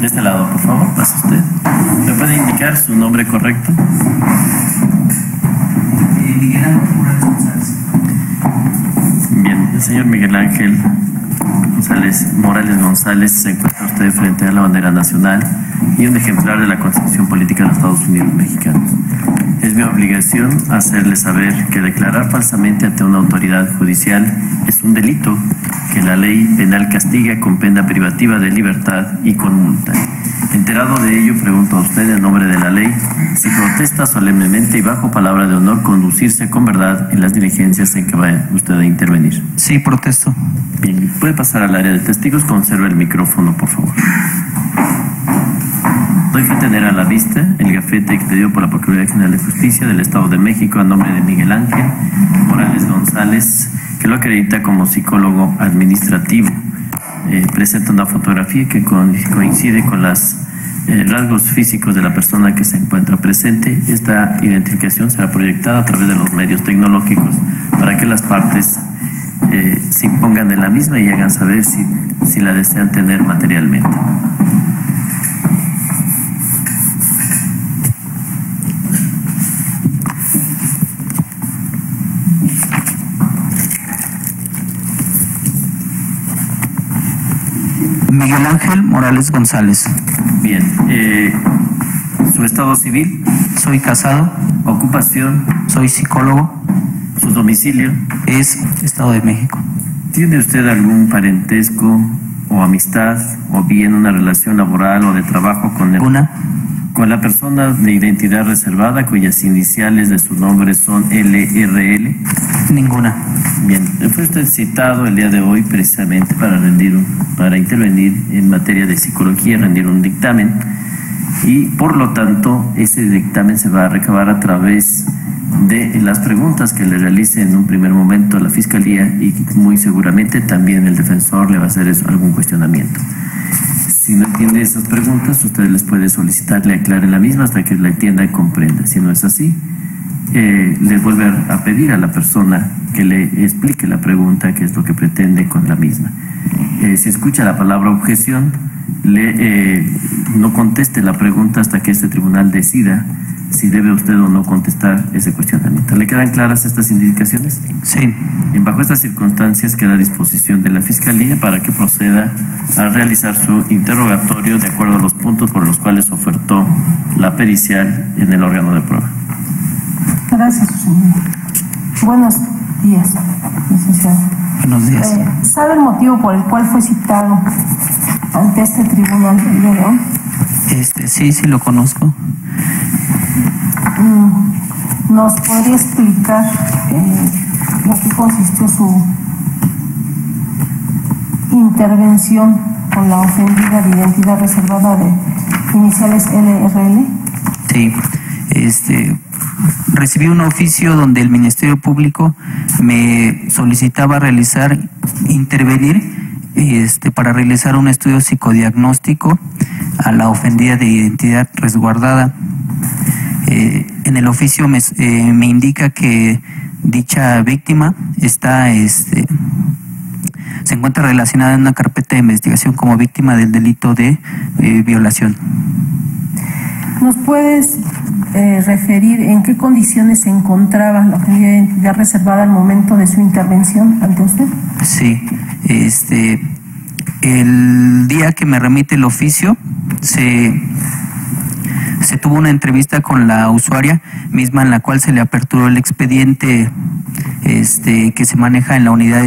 De este lado, por favor, pasa usted. ¿Me puede indicar su nombre correcto? Miguel Ángel Morales González. Bien, el señor Miguel Ángel Morales González se encuentra usted frente a la bandera nacional y un ejemplar de la Constitución Política de los Estados Unidos Mexicanos. Es mi obligación hacerle saber que declarar falsamente ante una autoridad judicial es un delito que la ley penal castiga con pena privativa de libertad y con multa. Enterado de ello, pregunto a usted en nombre de la ley si protesta solemnemente y bajo palabra de honor conducirse con verdad en las diligencias en que va usted a intervenir. Sí, protesto. Bien, puede pasar al área de testigos, conserve el micrófono, por favor. Doy fe tener a la vista el gafete expedido por la Procuraduría General de Justicia del Estado de México a nombre de Miguel Ángel Morales González, que lo acredita como psicólogo administrativo. Presenta una fotografía que coincide con los rasgos físicos de la persona que se encuentra presente. Esta identificación será proyectada a través de los medios tecnológicos para que las partes se impongan de la misma y hagan saber si la desean tener materialmente. Miguel Ángel Morales González. Bien, su estado civil, Soy casado, ocupación, soy psicólogo, su domicilio. es Estado de México. ¿Tiene usted algún parentesco o amistad o bien una relación laboral o de trabajo con la persona de identidad reservada cuyas iniciales de su nombre son LRL? Ninguna. Bien, fue usted citado el día de hoy precisamente para intervenir en materia de psicología, rendir un dictamen, y por lo tanto ese dictamen se va a recabar a través de las preguntas que le realice en un primer momento la Fiscalía, y muy seguramente también el defensor le va a hacer algún cuestionamiento. Si no tiene esas preguntas, usted les puede solicitar le aclare la misma hasta que la entienda y comprenda. Si no es así, le vuelve a pedir a la persona que le explique la pregunta, qué es lo que pretende con la misma. Si escucha la palabra objeción, no conteste la pregunta hasta que este tribunal decida si debe usted o no contestar ese cuestionamiento. ¿Le quedan claras estas indicaciones? Sí. Y bajo estas circunstancias queda a disposición de la Fiscalía para que proceda a realizar su interrogatorio de acuerdo a los puntos por los cuales ofertó la pericial en el órgano de prueba. Gracias, señor. Buenos días, licenciado. Buenos días. ¿Sabe el motivo por el cual fue citado ante este tribunal del día de hoy? Sí lo conozco. ¿Nos podría explicar en qué consistió su intervención con la ofendida de identidad reservada de iniciales LRL? Sí. Recibí un oficio donde el Ministerio Público me solicitaba intervenir para realizar un estudio psicodiagnóstico a la ofendida de identidad resguardada. En el oficio me indica que dicha víctima se encuentra relacionada en una carpeta de investigación como víctima del delito de violación. ¿Nos puedes referir en qué condiciones se encontraba la ofendida de identidad reservada al momento de su intervención ante usted? Sí, el día que me remite el oficio se tuvo una entrevista con la usuaria misma en la cual se le aperturó el expediente que se maneja en la unidad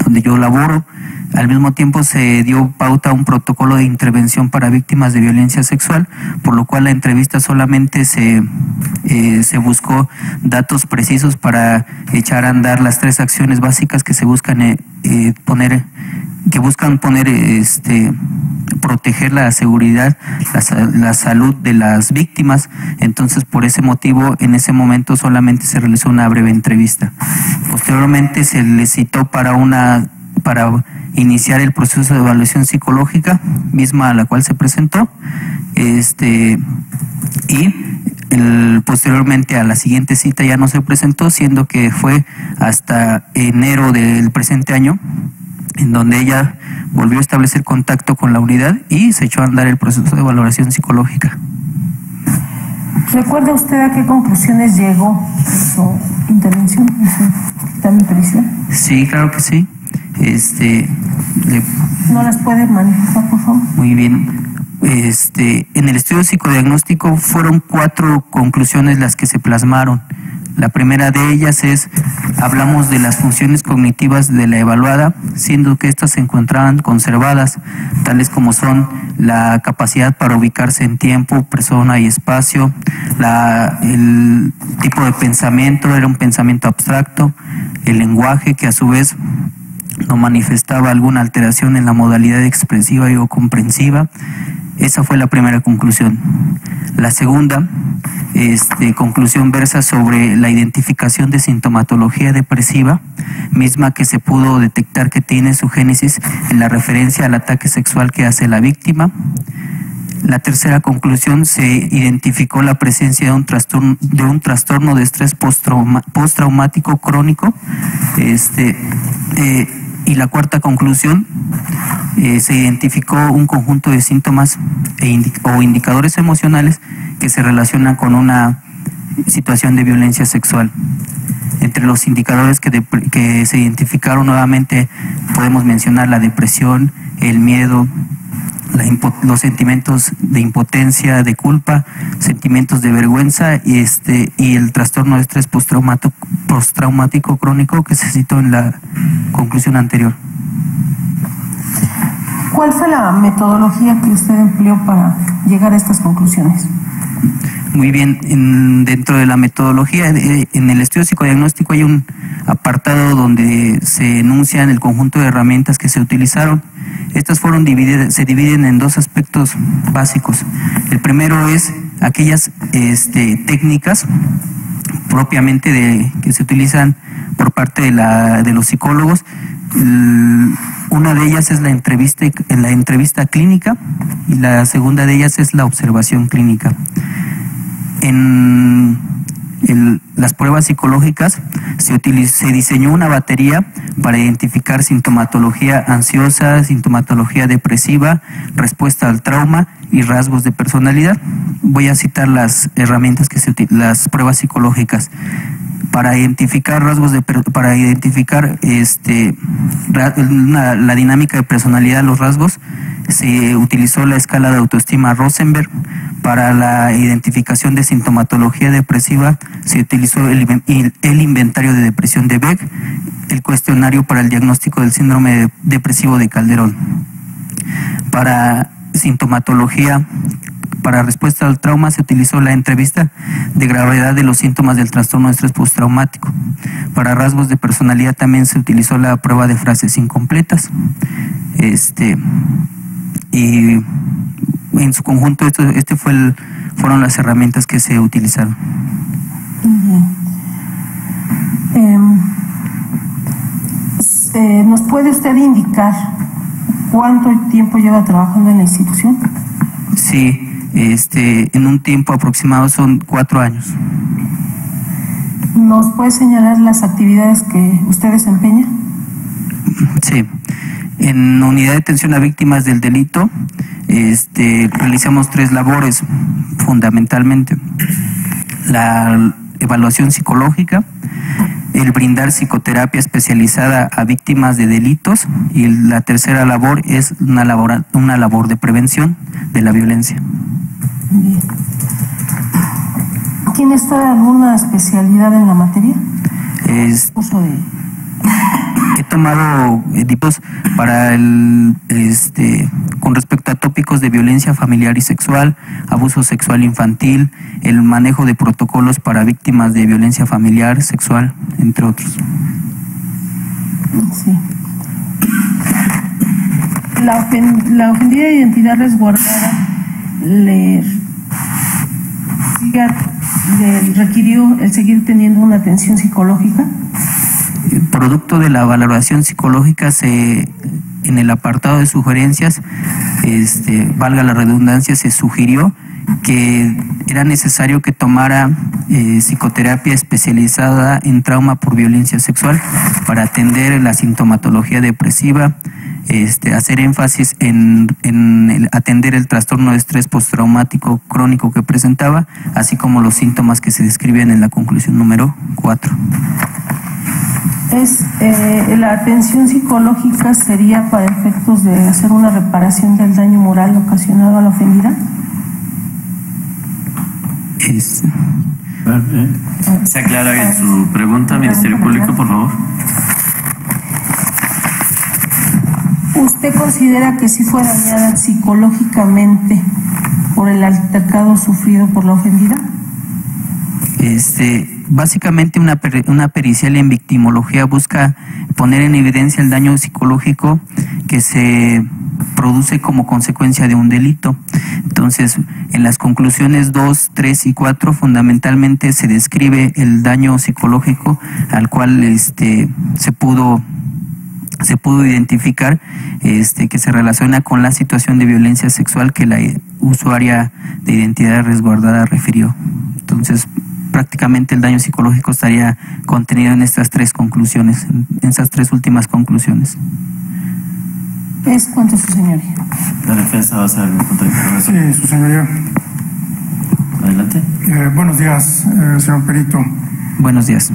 donde yo laboro. Al mismo tiempo se dio pauta a un protocolo de intervención para víctimas de violencia sexual, por lo cual la entrevista solamente se buscó datos precisos para echar a andar las tres acciones básicas que se buscan proteger la seguridad, la salud de las víctimas. Entonces, por ese motivo, en ese momento solamente se realizó una breve entrevista. Posteriormente se le citó para iniciar el proceso de evaluación psicológica, misma a la cual se presentó, posteriormente a la siguiente cita ya no se presentó, siendo que fue hasta enero del presente año en donde ella volvió a establecer contacto con la unidad y se echó a andar el proceso de valoración psicológica. ¿Recuerda usted a qué conclusiones llegó en su intervención, en su dictamen pericial? Sí, claro que sí. ¿No las puede manifestar, por favor? Muy bien. En el estudio psicodiagnóstico fueron 4 conclusiones las que se plasmaron. La primera de ellas hablamos de las funciones cognitivas de la evaluada, siendo que éstas se encontraban conservadas, tales como son la capacidad para ubicarse en tiempo, persona y espacio, el tipo de pensamiento era un pensamiento abstracto, el lenguaje que a su vez no manifestaba alguna alteración en la modalidad expresiva o comprensiva. Esa fue la primera conclusión. La segunda conclusión versa sobre la identificación de sintomatología depresiva, misma que se pudo detectar que tiene su génesis en la referencia al ataque sexual que hace la víctima. La tercera conclusión, se identificó la presencia de un trastorno de estrés postraumático crónico. Y la cuarta conclusión, se identificó un conjunto de síntomas o indicadores emocionales que se relacionan con una situación de violencia sexual. Entre los indicadores que se identificaron nuevamente podemos mencionar la depresión, el miedo, los sentimientos de impotencia, de culpa, sentimientos de vergüenza y el trastorno de estrés postraumático crónico que se citó en la conclusión anterior. ¿Cuál fue la metodología que usted empleó para llegar a estas conclusiones? Muy bien, dentro de la metodología, en el estudio psicodiagnóstico hay un apartado donde se enuncian el conjunto de herramientas que se utilizaron. Estas se dividen en 2 aspectos básicos. El primero es aquellas técnicas propiamente que se utilizan por parte de los psicólogos. Una de ellas es la entrevista clínica y la segunda de ellas es la observación clínica. En las pruebas psicológicas se diseñó una batería para identificar sintomatología ansiosa, sintomatología depresiva, respuesta al trauma y rasgos de personalidad. Voy a citar las herramientas las pruebas psicológicas. Para identificar la dinámica de personalidad, los rasgos, se utilizó la escala de autoestima Rosenberg. Para la identificación de sintomatología depresiva se utilizó el inventario de depresión de Beck, el cuestionario para el diagnóstico del síndrome depresivo de Calderón. Para sintomatología, para respuesta al trauma, se utilizó la entrevista de gravedad de los síntomas del trastorno de estrés postraumático. Para rasgos de personalidad también se utilizó la prueba de frases incompletas. Y en su conjunto fueron las herramientas que se utilizaron. ¿Nos puede usted indicar cuánto tiempo lleva trabajando en la institución? Sí, en un tiempo aproximado son 4 años. ¿Nos puede señalar las actividades que usted desempeña? Sí. En unidad de atención a víctimas del delito, realizamos 3 labores fundamentalmente: la evaluación psicológica, el brindar psicoterapia especializada a víctimas de delitos, y la tercera labor es una labor de prevención de la violencia. Bien. ¿Tiene usted alguna especialidad en la materia? He tomado tipos para con respecto a tópicos de violencia familiar y sexual, abuso sexual infantil, el manejo de protocolos para víctimas de violencia familiar, sexual, entre otros. Sí. La ofendida de identidad resguardada le requirió el seguir teniendo una atención psicológica. Producto de la valoración psicológica, en el apartado de sugerencias, valga la redundancia, se sugirió que era necesario que tomara psicoterapia especializada en trauma por violencia sexual para atender la sintomatología depresiva, hacer énfasis en atender el trastorno de estrés postraumático crónico que presentaba, así como los síntomas que se describen en la conclusión número 4. La atención psicológica sería para efectos de hacer una reparación del daño moral ocasionado a la ofendida. Se aclara bien su pregunta, Ministerio Público, por favor. ¿Usted considera que sí fue dañada psicológicamente por el altercado sufrido por la ofendida? Básicamente una pericial en victimología busca poner en evidencia el daño psicológico que se produce como consecuencia de un delito. Entonces, en las conclusiones 2, 3 y 4 fundamentalmente se describe el daño psicológico al cual se pudo identificar que se relaciona con la situación de violencia sexual que la usuaria de identidad resguardada refirió. Entonces, prácticamente el daño psicológico estaría contenido en estas 3 conclusiones, en esas 3 últimas conclusiones. ¿Es cuánto, su señoría? La defensa va a hacer algún contrainterrogación. Sí, su señoría. Adelante. Buenos días, señor perito. Buenos días.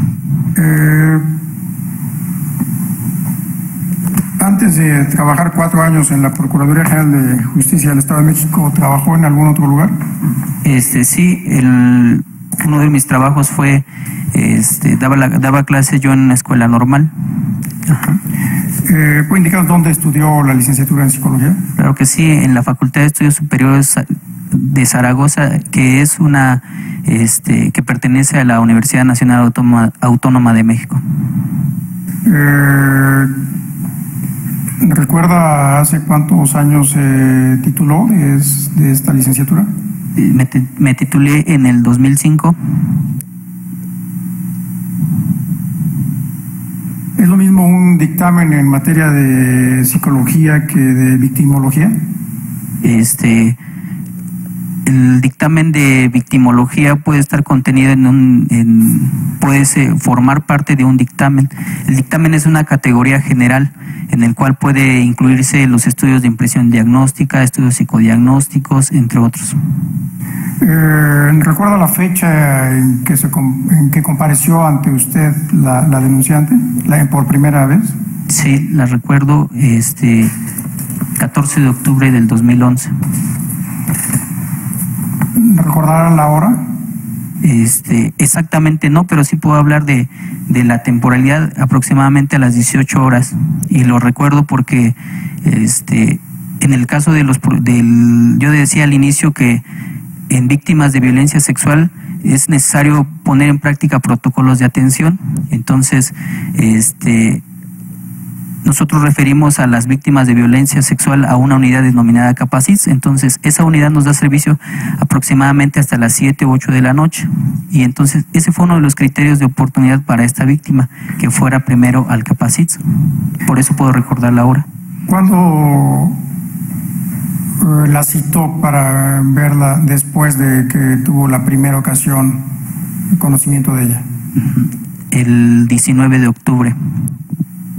Antes de trabajar 4 años en la Procuraduría General de Justicia del Estado de México, ¿trabajó en algún otro lugar? Sí, uno de mis trabajos fue, daba clases yo en una escuela normal. Ajá. ¿Puede indicar dónde estudió la licenciatura en psicología? Claro que sí, en la Facultad de Estudios Superiores de Zaragoza, que es una, que pertenece a la Universidad Nacional Autónoma de México. ¿Recuerda hace cuántos años se tituló de esta licenciatura? Me titulé en el 2005. ¿Es lo mismo un dictamen en materia de psicología que de victimología? El dictamen de victimología puede estar contenido puede formar parte de un dictamen. El dictamen es una categoría general en el cual puede incluirse los estudios de impresión diagnóstica, estudios psicodiagnósticos, entre otros. ¿Recuerda la fecha en que compareció ante usted la denunciante, por primera vez? Sí, la recuerdo, 14 de octubre del 2011. ¿Recordará la hora? Exactamente no, pero sí puedo hablar de la temporalidad, aproximadamente a las 18 horas. Y lo recuerdo porque en el caso yo decía al inicio que en víctimas de violencia sexual es necesario poner en práctica protocolos de atención. Entonces, nosotros referimos a las víctimas de violencia sexual a una unidad denominada Capacits. Entonces, esa unidad nos da servicio aproximadamente hasta las 7 u 8 de la noche. Y entonces, ese fue uno de los criterios de oportunidad para esta víctima, que fuera primero al Capacits. Por eso puedo recordar la hora. ¿Cuándo la citó para verla después de que tuvo la primera ocasión conocimiento de ella? El 19 de octubre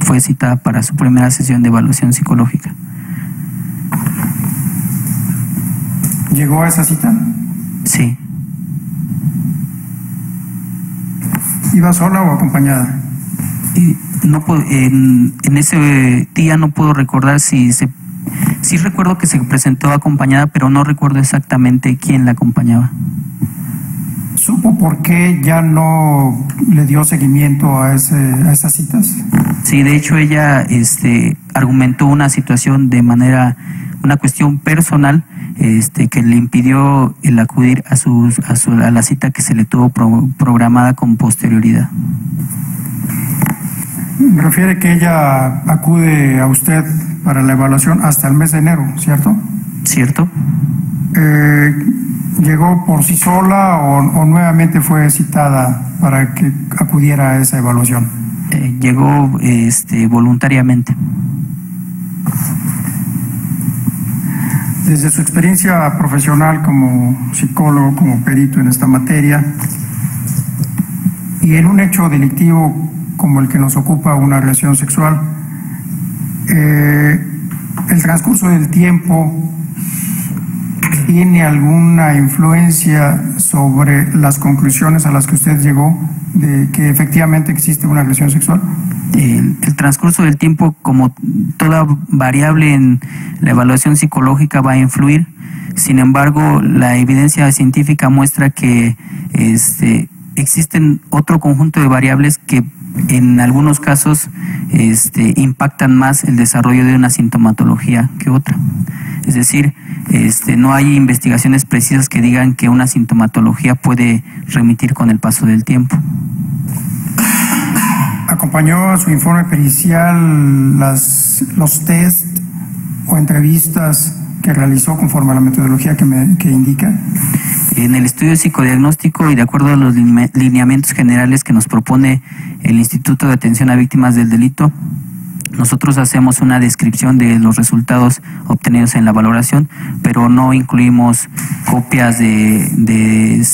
fue citada para su primera sesión de evaluación psicológica. ¿Llegó a esa cita? Sí. ¿Iba sola o acompañada? En ese día no puedo recordar sí recuerdo que se presentó acompañada, pero no recuerdo exactamente quién la acompañaba. ¿Supo por qué ya no le dio seguimiento a esas citas? Sí, de hecho ella argumentó una situación una cuestión personal que le impidió el acudir a la cita que se le tuvo programada con posterioridad. Refiere que ella acude a usted para la evaluación hasta el mes de enero, ¿cierto? ¿Cierto? ¿Llegó por sí sola o nuevamente fue citada para que acudiera a esa evaluación? Llegó voluntariamente. Desde su experiencia profesional como psicólogo, como perito en esta materia, y en un hecho delictivo como el que nos ocupa, una agresión sexual, transcurso del tiempo tiene alguna influencia sobre las conclusiones a las que usted llegó de que efectivamente existe una agresión sexual? El transcurso del tiempo, como toda variable en la evaluación psicológica, va a influir. Sin embargo, la evidencia científica muestra que existen otro conjunto de variables que en algunos casos impactan más el desarrollo de una sintomatología que otra. Es decir, no hay investigaciones precisas que digan que una sintomatología puede remitir con el paso del tiempo. ¿Acompañó a su informe pericial los test o entrevistas que realizó conforme a la metodología que indica? En el estudio psicodiagnóstico y de acuerdo a los lineamientos generales que nos propone el Instituto de Atención a Víctimas del Delito, nosotros hacemos una descripción de los resultados obtenidos en la valoración, pero no incluimos copias de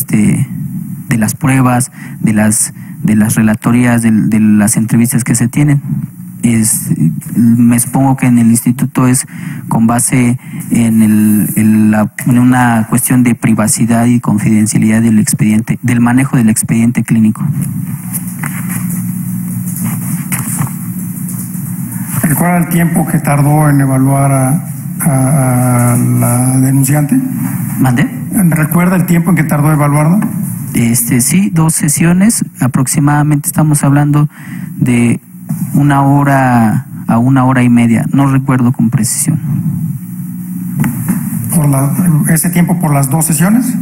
las pruebas, de las relatorias, de las entrevistas que se tienen. Me supongo que en el instituto es con base en una cuestión de privacidad y confidencialidad del expediente, del manejo del expediente clínico. ¿Recuerda el tiempo que tardó en evaluar a la denunciante? ¿Mandé? ¿Recuerda el tiempo en que tardó en evaluarla? Sí, 2 sesiones, aproximadamente estamos hablando de 1 hora a 1 hora y media, no recuerdo con precisión. ¿Ese tiempo por las 2 sesiones?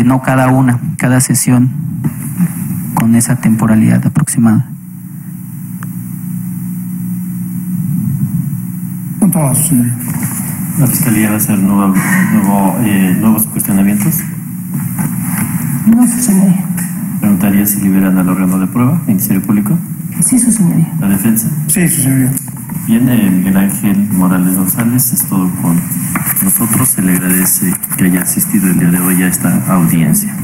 No cada sesión con esa temporalidad aproximada. Con todas, señoría. ¿La Fiscalía va a hacer nuevos cuestionamientos? No, su señoría. Preguntaría si liberan al órgano de prueba, Ministerio Público. Sí, su señoría. ¿La defensa? Sí, su señoría. Bien, Miguel Ángel Morales González, es todo con nosotros. Se le agradece que haya asistido el día de hoy a esta audiencia.